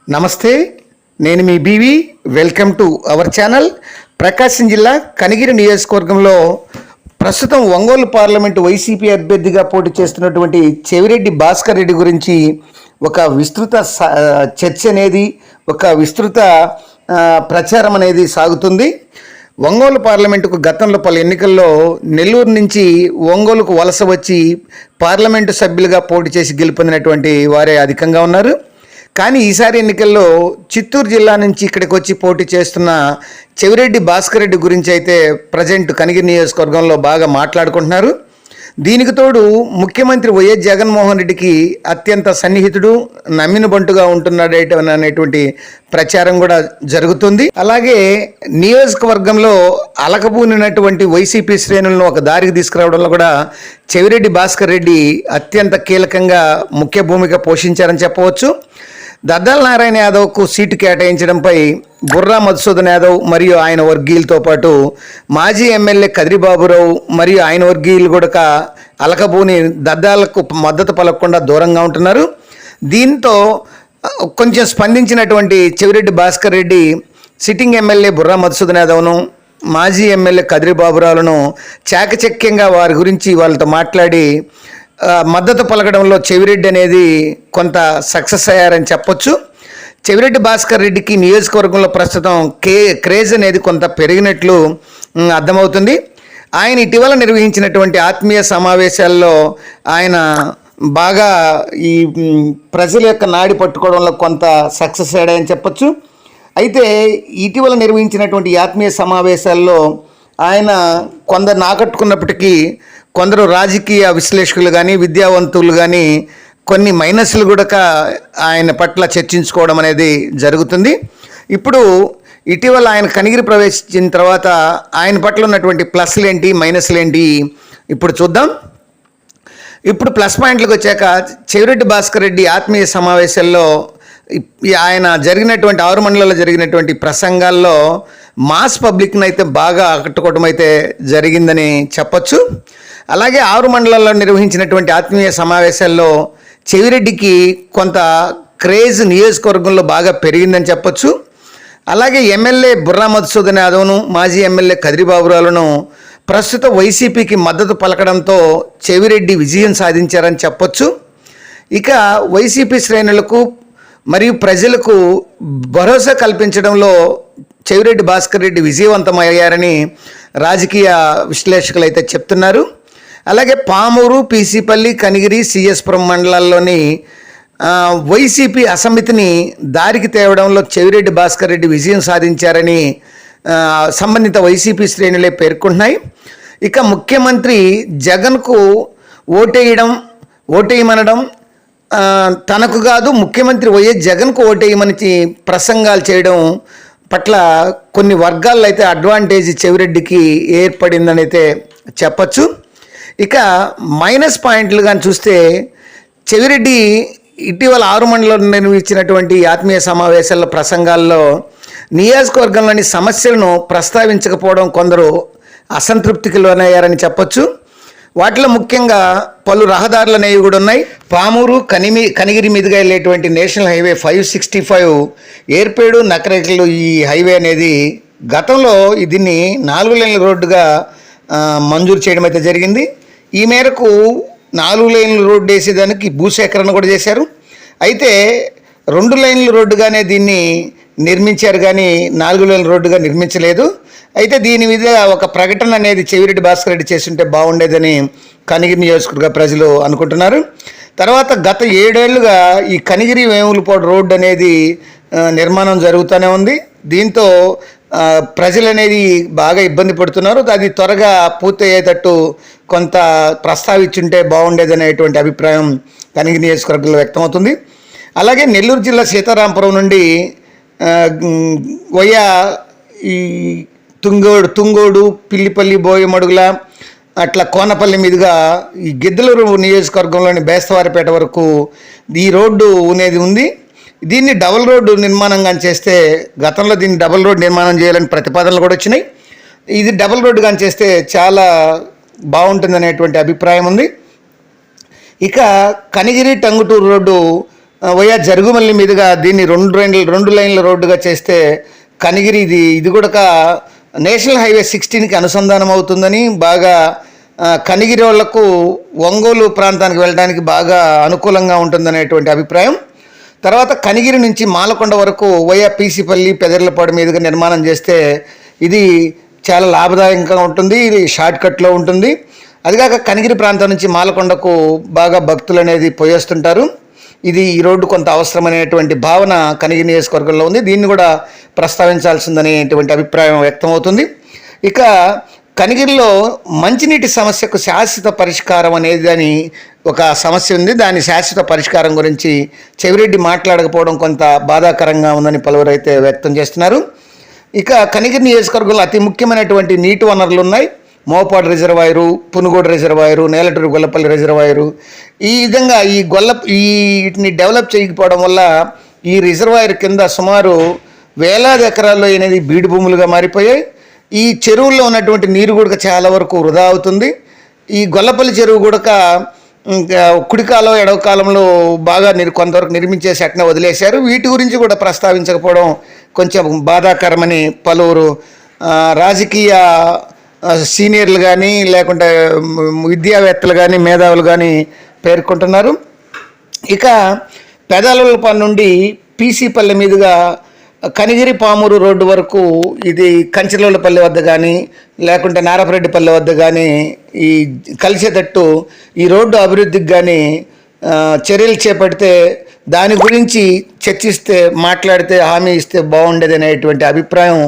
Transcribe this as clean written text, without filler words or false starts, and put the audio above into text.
నమస్తే, నేను మీ BV. Welcome to our channel. Prakasam జిల్లా కనిగిరి నియోజకవర్గంలో ప్రస్తుతం ఒంగోలు పార్లమెంటు వైసీపీ అభ్యర్థిగా పోటీ చేస్తున్నటువంటి చెవిరెడ్డి భాస్కర్ రెడ్డి గురించి ఒక విస్తృత చర్చ అనేది, ఒక విస్తృత ప్రచారం అనేది సాగుతుంది. ఒంగోలు పార్లమెంటుకు గతంలో పలు ఎన్నికల్లో నెల్లూరు నుంచి ఒంగోలుకు వలస వచ్చి పార్లమెంటు సభ్యులుగా పోటీ చేసి గెలుపొందినటువంటి వారే అధికంగా ఉన్నారు. కానీ ఈసారి ఎన్నికల్లో చిత్తూరు జిల్లా నుంచి ఇక్కడికి వచ్చి పోటీ చేస్తున్న చెవిరెడ్డి భాస్కర్ రెడ్డి గురించి అయితే ప్రజెంట్ కనిగిరి నియోజకవర్గంలో బాగా మాట్లాడుకుంటున్నారు. దీనికి తోడు ముఖ్యమంత్రి వైఎస్ జగన్మోహన్ రెడ్డికి అత్యంత సన్నిహితుడు, నమ్మిన బంటుగా ఉంటున్నాడు అనేటువంటి ప్రచారం కూడా జరుగుతుంది. అలాగే నియోజకవర్గంలో అలకబూనినటువంటి వైసీపీ శ్రేణులను ఒక దారికి తీసుకురావడంలో కూడా చెవిరెడ్డి భాస్కర్ రెడ్డి అత్యంత కీలకంగా ముఖ్య భూమిక పోషించారని చెప్పవచ్చు. దద్దాల నారాయణ యాదవ్కు సీటు కేటాయించడంపై బుర్రా మధుసూదన్ యాదవ్ మరియు ఆయన వర్గీయులతో పాటు మాజీ ఎమ్మెల్యే కదిరిబాబురావు మరియు ఆయన వర్గీయులు కూడా అలకబూని దద్దాలకు మద్దతు పలకకుండా దూరంగా ఉంటున్నారు. దీంతో కొంచెం స్పందించినటువంటి చెవిరెడ్డి భాస్కర్ రెడ్డి సిట్టింగ్ ఎమ్మెల్యే బుర్రా మధుసూదన్ యాదవ్ను, మాజీ ఎమ్మెల్యే కదిరిబాబురావులను చాకచక్యంగా వారి గురించి వాళ్ళతో మాట్లాడి మద్దతు పలకడంలో చెవిరెడ్డి అనేది కొంత సక్సెస్ అయ్యారని చెప్పొచ్చు. చెవిరెడ్డి భాస్కర్ రెడ్డికి నియోజకవర్గంలో ప్రస్తుతం క్రేజ్ అనేది కొంత పెరిగినట్లు అర్థమవుతుంది. ఆయన ఇటీవల నిర్వహించినటువంటి ఆత్మీయ సమావేశాల్లో ఆయన బాగా ఈ ప్రజల యొక్క నాడి పట్టుకోవడంలో కొంత సక్సెస్ అయ్యాడని చెప్పొచ్చు. అయితే ఇటీవల నిర్వహించినటువంటి ఆత్మీయ సమావేశాల్లో ఆయన కొందరు ఆకట్టుకున్నప్పటికీ కొందరు రాజకీయ విశ్లేషకులు కానీ, విద్యావంతులు కానీ కొన్ని మైనస్లు కూడా ఆయన పట్ల చర్చించుకోవడం అనేది జరుగుతుంది. ఇప్పుడు ఇటీవల ఆయన కనిగిరి ప్రవేశించిన తర్వాత ఆయన పట్ల ఉన్నటువంటి ప్లస్లు ఏంటి, మైనస్లు ఏంటి ఇప్పుడు చూద్దాం. ఇప్పుడు ప్లస్ పాయింట్లకు వచ్చాక చెవిరెడ్డి భాస్కర్ రెడ్డి ఆత్మీయ సమావేశాల్లో ఆయన జరిగినటువంటి 6 మండలాల్లో జరిగినటువంటి ప్రసంగాల్లో మాస్ పబ్లిక్ని అయితే బాగా ఆకట్టుకోవడం అయితే జరిగిందని చెప్పచ్చు. అలాగే 6 మండలాల్లో నిర్వహించినటువంటి ఆత్మీయ సమావేశాల్లో చెవిరెడ్డికి కొంత క్రేజ్ నియోజకవర్గంలో బాగా పెరిగిందని చెప్పొచ్చు. అలాగే ఎమ్మెల్యే బుర్రా మధుసూదన్ యాదవ్ను, మాజీ ఎమ్మెల్యే కదిరిబాబురావులను ప్రస్తుత వైసీపీకి మద్దతు పలకడంతో చెవిరెడ్డి విజయం సాధించారని చెప్పొచ్చు. ఇక వైసీపీ శ్రేణులకు మరియు ప్రజలకు భరోసా కల్పించడంలో చెవిరెడ్డి భాస్కర్ రెడ్డి విజయవంతమయ్యారని రాజకీయ విశ్లేషకులు అయితే చెప్తున్నారు. అలాగే పామూరు, పీసీపల్లి, కనిగిరి, సిఎస్పురం మండలాల్లోని వైసీపీ అసమితిని దారికి తేవడంలో చెవిరెడ్డి భాస్కర్ రెడ్డి విజయం సాధించారని సంబంధిత వైసీపీ శ్రేణులే పేర్కొంటున్నాయి. ఇక ముఖ్యమంత్రి జగన్కు ఓటేయమనడం, తనకు కాదు ముఖ్యమంత్రి వైఎస్ జగన్కు ఓటేయమని ప్రసంగాలు చేయడం పట్ల కొన్ని వర్గాల్లో అయితే అడ్వాంటేజ్ చెవిరెడ్డికి ఏర్పడిందని అయితే చెప్పచ్చు. ఇక మైనస్ పాయింట్లు కానీ చూస్తే చెవిరెడ్డి ఇటీవల 6 మండలంలో నిర్వహించినటువంటి ఆత్మీయ సమావేశాల ప్రసంగాల్లో నియోజకవర్గంలోని సమస్యలను ప్రస్తావించకపోవడం కొందరు అసంతృప్తికి లోనయ్యారని చెప్పొచ్చు. వాటిలో ముఖ్యంగా పలు రహదారులు అనేవి కూడా ఉన్నాయి. పామూరు, కనిగిరి మీదుగా వెళ్ళేటువంటి నేషనల్ హైవే 565 ఏర్పేడు నకరేకలు ఈ హైవే అనేది గతంలో దీన్ని 4 లేన్ల రోడ్డుగా మంజూరు చేయడం అయితే జరిగింది. ఈ మేరకు 4 లేన్ల రోడ్డు వేసేదానికి భూసేకరణ కూడా చేశారు. అయితే 2 లైన్ల రోడ్డుగానే దీన్ని నిర్మించారు, కానీ 4 లేన్ల రోడ్డుగా నిర్మించలేదు. అయితే దీని మీద ఒక ప్రకటన అనేది చెవిరెడ్డి భాస్కర్ రెడ్డి చేస్తుంటే బాగుండేదని కనిగిరి నియోజకవర్గ ప్రజలు అనుకుంటున్నారు. తర్వాత గత 7 ఏళ్లుగా ఈ కనిగిరి వేములపాడు రోడ్డు అనేది నిర్మాణం జరుగుతూనే ఉంది. దీంతో ప్రజలు అనేది బాగా ఇబ్బంది పడుతున్నారు. అది త్వరగా పూర్తయ్యేటట్టు కొంత ప్రస్తావించుంటే బాగుండేదనేటువంటి అభిప్రాయం కనిగిరి నియోజకవర్గంలో వ్యక్తమవుతుంది. అలాగే నెల్లూరు జిల్లా సీతారాంపురం నుండి వయా ఈ తుంగోడు, పిల్లిపల్లి, బోయమడుగుల, అట్లా కోనపల్లి మీదుగా ఈ గిద్దలూరు నియోజకవర్గంలోని బేస్తవారిపేట వరకు ఈ రోడ్డు అనేది ఉంది. దీన్ని డబుల్ రోడ్డు నిర్మాణంగా చేస్తే, గతంలో దీన్ని డబుల్ రోడ్డు నిర్మాణం చేయాలని ప్రతిపాదనలు కూడా వచ్చినాయి. ఇది డబుల్ రోడ్డు కానీ చేస్తే చాలా బాగుంటుంది అనేటువంటి అభిప్రాయం ఉంది. ఇక కనిగిరి టంగుటూరు రోడ్డు వయా జరుగుమల్లి మీదుగా దీన్ని రెండు లైన్ల రోడ్డుగా చేస్తే కనిగిరి ఇది కూడా నేషనల్ హైవే 16కి అనుసంధానం అవుతుందని బాగా కనిగిరి వాళ్లకు ఒంగోలు ప్రాంతానికి వెళ్ళడానికి బాగా అనుకూలంగా ఉంటుందనేటువంటి అభిప్రాయం. తర్వాత కనిగిరి నుంచి మాలకొండ వరకు వయా పీసిపల్లి పెదర్లపాడు మీదుగా నిర్మాణం చేస్తే ఇది చాలా లాభదాయకంగా ఉంటుంది, ఇది షార్ట్ కట్లో ఉంటుంది. అదిగాక కనిగిరి ప్రాంతం నుంచి మాలకొండకు బాగా భక్తులు అనేది పోయేస్తుంటారు. ఈ రోడ్డు కొంత అవసరమనేటువంటి భావన కనిగిరి నియోజకవర్గంలో ఉంది. దీన్ని కూడా ప్రస్తావించాల్సిందనేటువంటి అభిప్రాయం వ్యక్తమవుతుంది. ఇక కనిగిరిలో మంచినీటి సమస్యకు శాశ్వత పరిష్కారం అనేది అని ఒక సమస్య ఉంది. దాని శాశ్వత పరిష్కారం గురించి చెవిరెడ్డి మాట్లాడకపోవడం కొంత బాధాకరంగా ఉందని పలువురు అయితే వ్యక్తం చేస్తున్నారు. ఇక కనిగిరి నియోజకవర్గంలో అతి ముఖ్యమైనటువంటి నీటి వనరులు ఉన్నాయి. Mopadu reservoir, Punugodu reservoir, Nelaturu Gollapalli reservoir. ఈ విధంగా వీటిని డెవలప్ చేయకపోవడం వల్ల ఈ రిజర్వాయర్ కింద సుమారు వేలాది ఎకరాల్లో అనేది బీడు భూములుగా మారిపోయాయి. ఈ చెరువుల్లో ఉన్నటువంటి నీరు కూడా చాలా వరకు వృధా అవుతుంది. ఈ గొల్లపల్లి చెరువు కూడా కుడికాలం ఎడవకాలంలో బాగా కొంతవరకు నిర్మించేసి అట్నే వదిలేశారు. వీటి గురించి కూడా ప్రస్తావించకపోవడం కొంచెం బాధాకరమని పలువురు రాజకీయ సీనియర్లు కానీ లేకుంటే విద్యావేత్తలు కానీ మేధావులు కానీ పేర్కొంటున్నారు. ఇక పెదాలపల్లి నుండి పీసీపల్లి మీదుగా కనిగిరి పామూరు రోడ్డు వరకు ఇది కంచెలపల్లి వద్ద కానీ లేకుంటే నారపరెడ్డిపల్లి వద్ద కానీ ఈ కలిసేటట్టు ఈ రోడ్డు అభివృద్ధికి కానీ చర్యలు చేపడితే దాని గురించి చర్చిస్తే మాట్లాడితే హామీ ఇస్తే బాగుండేది అనేటువంటి అభిప్రాయం